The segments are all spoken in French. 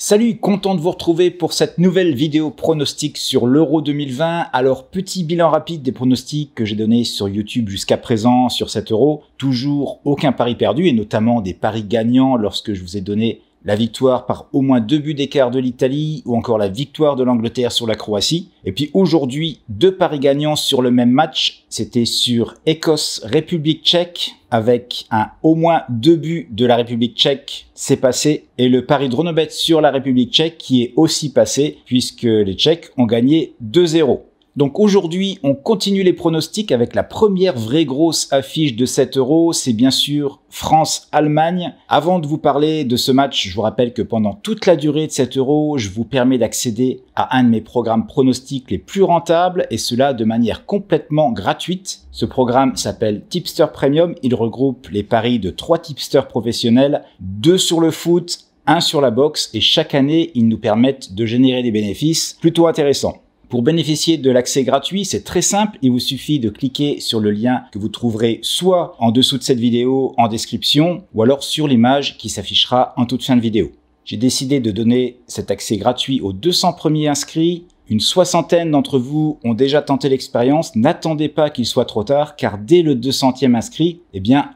Salut, content de vous retrouver pour cette nouvelle vidéo pronostic sur l'Euro 2020. Alors, petit bilan rapide des pronostics que j'ai donnés sur YouTube jusqu'à présent sur cet Euro. Toujours aucun pari perdu et notamment des paris gagnants lorsque je vous ai donné la victoire par au moins 2 buts d'écart de l'Italie ou encore la victoire de l'Angleterre sur la Croatie. Et puis aujourd'hui, 2 paris gagnants sur le même match. C'était sur Écosse-République tchèque avec un au moins 2 buts de la République tchèque. C'est passé. Et le pari Dronobet sur la République tchèque qui est aussi passé puisque les Tchèques ont gagné 2-0. Donc aujourd'hui, on continue les pronostics avec la première vraie grosse affiche de cet Euro. C'est bien sûr France-Allemagne. Avant de vous parler de ce match, je vous rappelle que pendant toute la durée de cet Euro, je vous permets d'accéder à un de mes programmes pronostics les plus rentables et cela de manière complètement gratuite. Ce programme s'appelle Tipster Premium. Il regroupe les paris de 3 tipsters professionnels, 2 sur le foot, 1 sur la boxe et chaque année, ils nous permettent de générer des bénéfices plutôt intéressants. Pour bénéficier de l'accès gratuit, c'est très simple, il vous suffit de cliquer sur le lien que vous trouverez soit en dessous de cette vidéo en description ou alors sur l'image qui s'affichera en toute fin de vidéo. J'ai décidé de donner cet accès gratuit aux 200 premiers inscrits. Une soixantaine d'entre vous ont déjà tenté l'expérience. N'attendez pas qu'il soit trop tard car dès le 200e inscrit,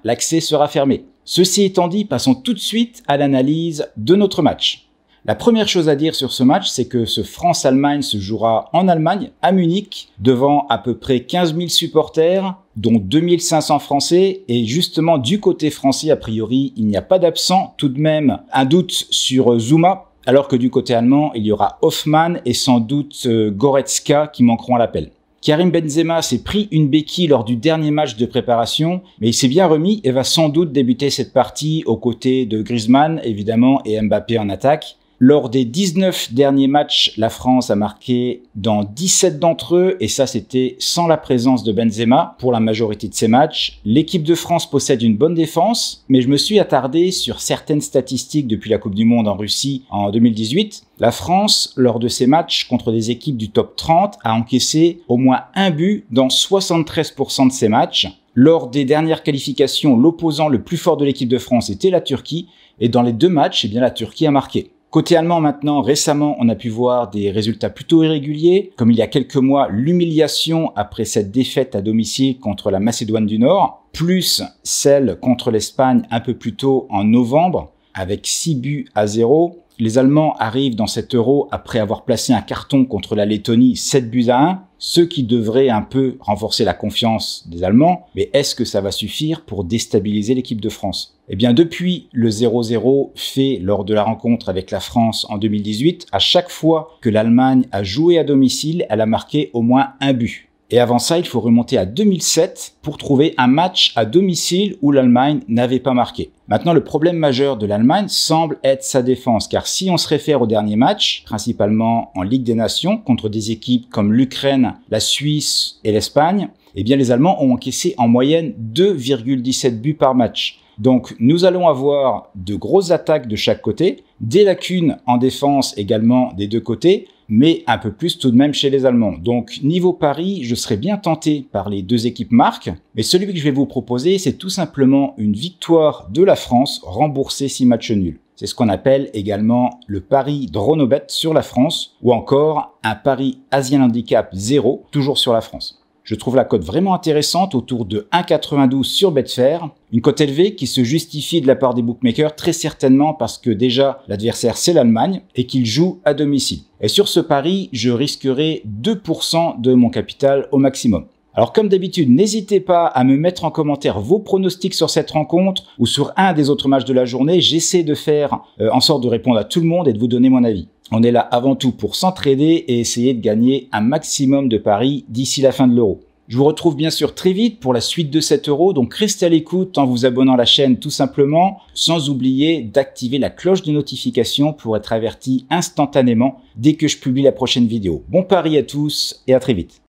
l'accès sera fermé. Ceci étant dit, passons tout de suite à l'analyse de notre match. La première chose à dire sur ce match, c'est que ce France-Allemagne se jouera en Allemagne, à Munich, devant à peu près 15 000 supporters, dont 2500 Français. Et justement, du côté français, a priori, il n'y a pas d'absent. Tout de même, un doute sur Zouma, alors que du côté allemand, il y aura Hoffmann et sans doute Goretzka qui manqueront à l'appel. Karim Benzema s'est pris une béquille lors du dernier match de préparation, mais il s'est bien remis et va sans doute débuter cette partie aux côtés de Griezmann, évidemment, et Mbappé en attaque. Lors des 19 derniers matchs, la France a marqué dans 17 d'entre eux et ça c'était sans la présence de Benzema pour la majorité de ces matchs. L'équipe de France possède une bonne défense, mais je me suis attardé sur certaines statistiques depuis la Coupe du Monde en Russie en 2018. La France, lors de ces matchs contre des équipes du top 30, a encaissé au moins un but dans 73% de ces matchs. Lors des dernières qualifications, l'opposant le plus fort de l'équipe de France était la Turquie et dans les 2 matchs, la Turquie a marqué. Côté allemand maintenant, récemment, on a pu voir des résultats plutôt irréguliers, comme il y a quelques mois, l'humiliation après cette défaite à domicile contre la Macédoine du Nord, plus celle contre l'Espagne un peu plus tôt en novembre, avec 6-0. Les Allemands arrivent dans cet Euro après avoir placé un carton contre la Lettonie 7-1, ce qui devrait un peu renforcer la confiance des Allemands. Mais est-ce que ça va suffire pour déstabiliser l'équipe de France? Eh bien, depuis le 0-0 fait lors de la rencontre avec la France en 2018, à chaque fois que l'Allemagne a joué à domicile, elle a marqué au moins un but. Et avant ça, il faut remonter à 2007 pour trouver un match à domicile où l'Allemagne n'avait pas marqué. Maintenant, le problème majeur de l'Allemagne semble être sa défense, car si on se réfère aux derniers matchs, principalement en Ligue des Nations, contre des équipes comme l'Ukraine, la Suisse et l'Espagne, les Allemands ont encaissé en moyenne 2,17 buts par match. Donc, nous allons avoir de grosses attaques de chaque côté, des lacunes en défense également des 2 côtés, mais un peu plus tout de même chez les Allemands. Donc, niveau pari, je serais bien tenté par les 2 équipes marques, mais celui que je vais vous proposer, c'est tout simplement une victoire de la France remboursée 6 matchs nuls. C'est ce qu'on appelle également le pari Dronobet sur la France, ou encore un pari Asian Handicap 0, toujours sur la France. Je trouve la cote vraiment intéressante autour de 1,92 sur Betfair. Une cote élevée qui se justifie de la part des bookmakers très certainement parce que déjà l'adversaire c'est l'Allemagne et qu'il joue à domicile. Et sur ce pari, je risquerai 2% de mon capital au maximum. Alors comme d'habitude, n'hésitez pas à me mettre en commentaire vos pronostics sur cette rencontre ou sur un des autres matchs de la journée. J'essaie de faire en sorte de répondre à tout le monde et de vous donner mon avis. On est là avant tout pour s'entraider et essayer de gagner un maximum de paris d'ici la fin de l'Euro. Je vous retrouve bien sûr très vite pour la suite de cet Euro, donc restez à l'écoute en vous abonnant à la chaîne tout simplement, sans oublier d'activer la cloche de notification pour être averti instantanément dès que je publie la prochaine vidéo. Bon pari à tous et à très vite.